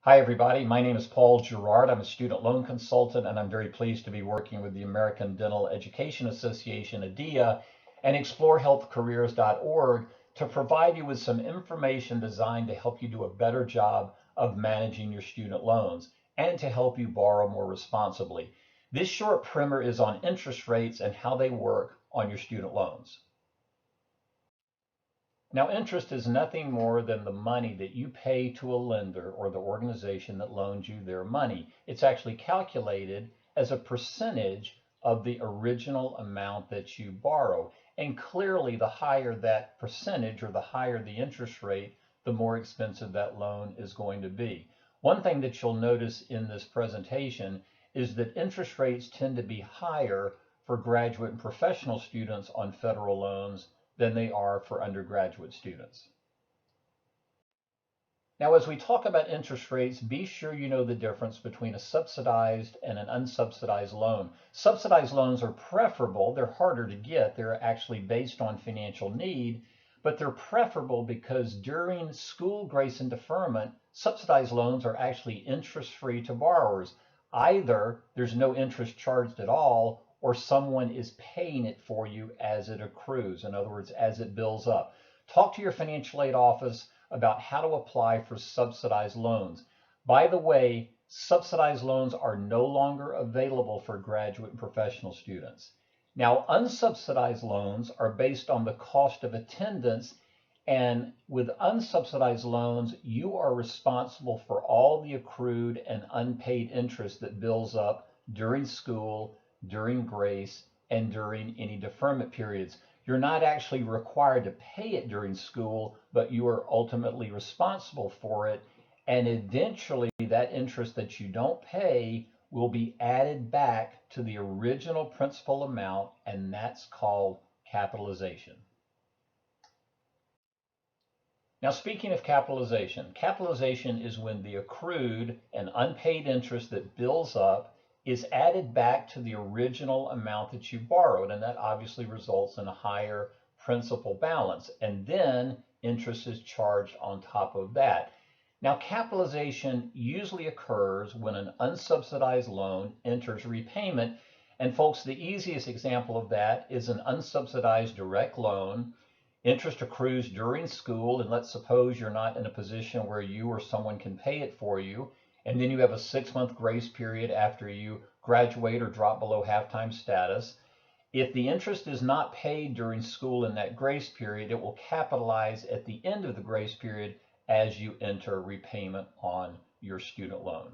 Hi, everybody. My name is Paul Girard. I'm a student loan consultant, and I'm very pleased to be working with the American Dental Education Association, ADEA, and ExploreHealthCareers.org to provide you with some information designed to help you do a better job of managing your student loans and to help you borrow more responsibly. This short primer is on interest rates and how they work on your student loans. Now, interest is nothing more than the money that you pay to a lender or the organization that loans you their money. It's actually calculated as a percentage of the original amount that you borrow. And clearly, the higher that percentage or the higher the interest rate, the more expensive that loan is going to be. One thing that you'll notice in this presentation is that interest rates tend to be higher for graduate and professional students on federal loans than they are for undergraduate students. Now, as we talk about interest rates, be sure you know the difference between a subsidized and an unsubsidized loan. Subsidized loans are preferable. They're harder to get. They're actually based on financial need, but they're preferable because during school grace and deferment, subsidized loans are actually interest-free to borrowers. Either there's no interest charged at all, or someone is paying it for you as it accrues. In other words, as it builds up. Talk to your financial aid office about how to apply for subsidized loans. By the way, subsidized loans are no longer available for graduate and professional students. Now, unsubsidized loans are based on the cost of attendance, and with unsubsidized loans, you are responsible for all the accrued and unpaid interest that builds up during school, during grace, and during any deferment periods. You're not actually required to pay it during school, but you are ultimately responsible for it. And eventually, that interest that you don't pay will be added back to the original principal amount, and that's called capitalization. Now, speaking of capitalization, capitalization is when the accrued and unpaid interest that builds up is added back to the original amount that you borrowed, and that obviously results in a higher principal balance. And then interest is charged on top of that. Now, capitalization usually occurs when an unsubsidized loan enters repayment. And folks, the easiest example of that is an unsubsidized direct loan. Interest accrues during school, and let's suppose you're not in a position where you or someone can pay it for you, and then you have a 6-month grace period after you graduate or drop below half-time status. If the interest is not paid during school in that grace period, it will capitalize at the end of the grace period as you enter repayment on your student loan.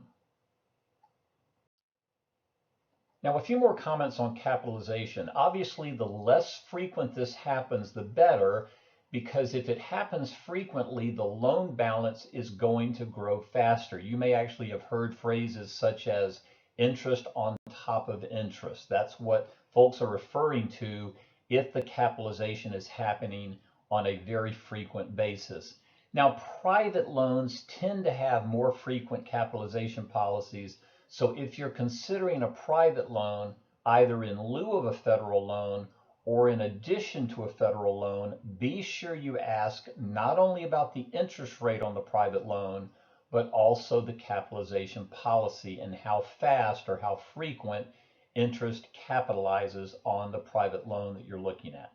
Now, a few more comments on capitalization. Obviously, the less frequent this happens, the better, because if it happens frequently, the loan balance is going to grow faster. You may actually have heard phrases such as interest on top of interest. That's what folks are referring to if the capitalization is happening on a very frequent basis. Now, private loans tend to have more frequent capitalization policies, so if you're considering a private loan, either in lieu of a federal loan or in addition to a federal loan, be sure you ask not only about the interest rate on the private loan, but also the capitalization policy and how fast or how frequent interest capitalizes on the private loan that you're looking at.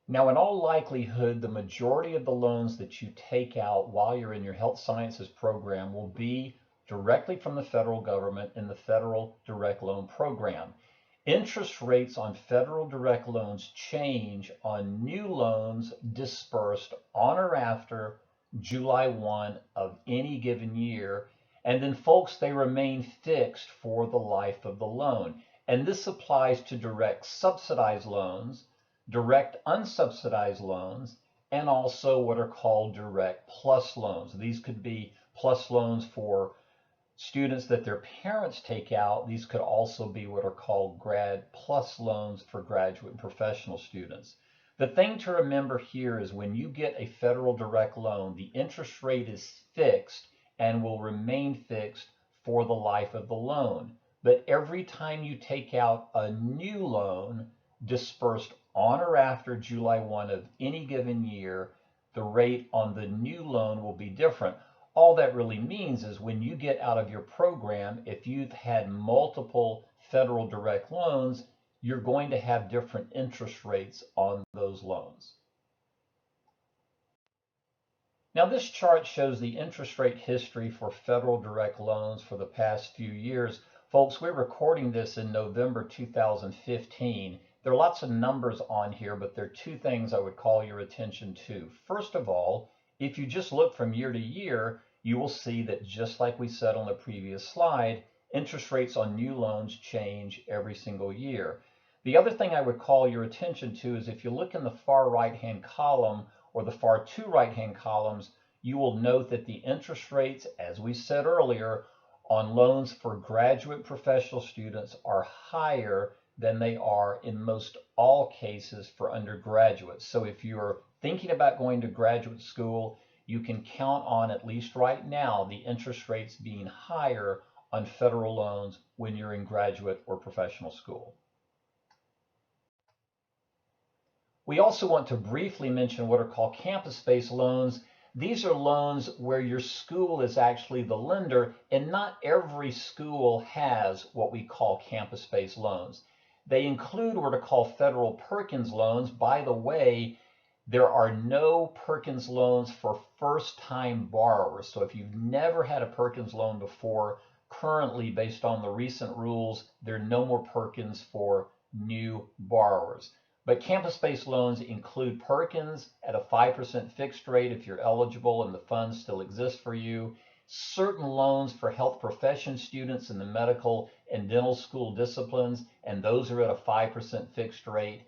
Now, in all likelihood, the majority of the loans that you take out while you're in your health sciences program will be directly from the federal government in the federal direct loan program. Interest rates on federal direct loans change on new loans dispersed on or after July 1 of any given year. And then, folks, they remain fixed for the life of the loan. And this applies to direct subsidized loans, direct unsubsidized loans, and also what are called direct plus loans. These could be plus loans for students that their parents take out. These could also be what are called grad plus loans for graduate and professional students. The thing to remember here is when you get a federal direct loan, the interest rate is fixed and will remain fixed for the life of the loan. But every time you take out a new loan dispersed on or after July 1 of any given year, the rate on the new loan will be different. All that really means is when you get out of your program, if you've had multiple federal direct loans, you're going to have different interest rates on those loans. Now this chart shows the interest rate history for federal direct loans for the past few years. Folks, we're recording this in November 2015. There are lots of numbers on here, but there are two things I would call your attention to. First of all, if you just look from year to year, you will see that just like we said on the previous slide, interest rates on new loans change every single year. The other thing I would call your attention to is if you look in the far right-hand column or the far two right-hand columns, you will note that the interest rates, as we said earlier, on loans for graduate professional students are higher than they are in most all cases for undergraduates. So if you're thinking about going to graduate school, you can count on, at least right now, the interest rates being higher on federal loans when you're in graduate or professional school. We also want to briefly mention what are called campus-based loans. These are loans where your school is actually the lender, and not every school has what we call campus-based loans. They include what are called federal Perkins loans. By the way, there are no Perkins loans for first-time borrowers. So if you've never had a Perkins loan before, currently, based on the recent rules, there are no more Perkins for new borrowers. But campus-based loans include Perkins at a 5% fixed rate if you're eligible and the funds still exist for you. Certain loans for health profession students in the medical and dental school disciplines, and those are at a 5% fixed rate.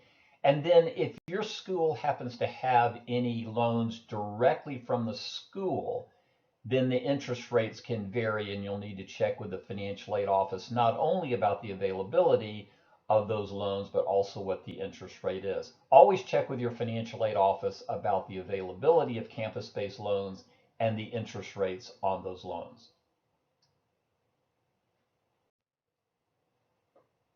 And then if your school happens to have any loans directly from the school, then the interest rates can vary, and you'll need to check with the financial aid office not only about the availability of those loans, but also what the interest rate is. Always check with your financial aid office about the availability of campus-based loans and the interest rates on those loans.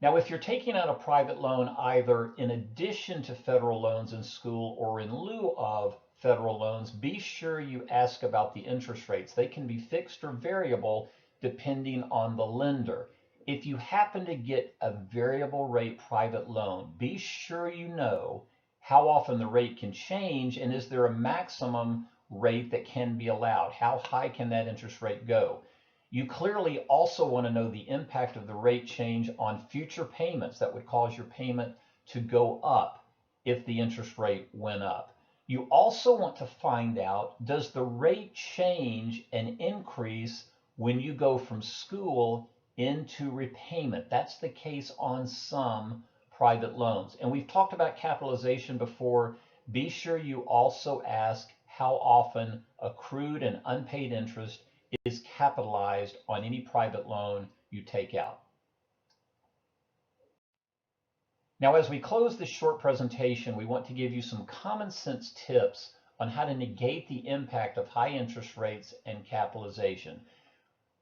Now, if you're taking out a private loan either in addition to federal loans in school or in lieu of federal loans, be sure you ask about the interest rates. They can be fixed or variable depending on the lender. If you happen to get a variable rate private loan, be sure you know how often the rate can change, and is there a maximum rate that can be allowed? How high can that interest rate go? You clearly also want to know the impact of the rate change on future payments that would cause your payment to go up if the interest rate went up. You also want to find out, does the rate change and increase when you go from school into repayment? That's the case on some private loans. And we've talked about capitalization before. Be sure you also ask how often accrued and unpaid interest is capitalized on any private loan you take out. Now, as we close this short presentation, we want to give you some common sense tips on how to negate the impact of high interest rates and capitalization.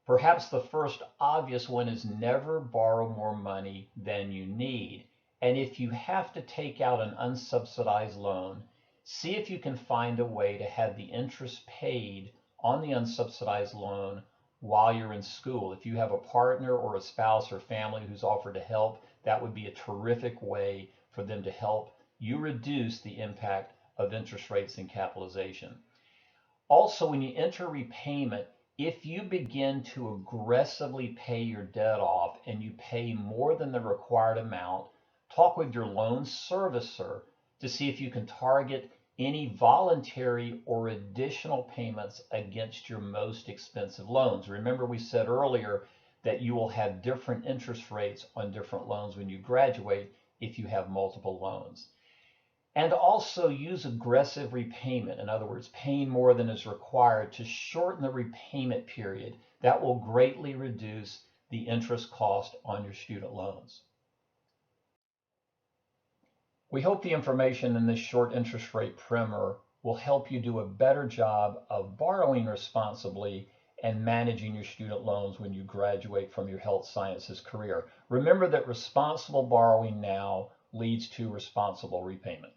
Perhaps the first obvious one is never borrow more money than you need. And if you have to take out an unsubsidized loan, see if you can find a way to have the interest paid on the unsubsidized loan while you're in school. If you have a partner or a spouse or family who's offered to help, that would be a terrific way for them to help you reduce the impact of interest rates and capitalization. Also, when you enter repayment, if you begin to aggressively pay your debt off and you pay more than the required amount, talk with your loan servicer to see if you can target any voluntary or additional payments against your most expensive loans. Remember, we said earlier that you will have different interest rates on different loans when you graduate if you have multiple loans. And also use aggressive repayment. In other words, paying more than is required to shorten the repayment period. That will greatly reduce the interest cost on your student loans. We hope the information in this short interest rate primer will help you do a better job of borrowing responsibly and managing your student loans when you graduate from your health sciences career. Remember that responsible borrowing now leads to responsible repayment.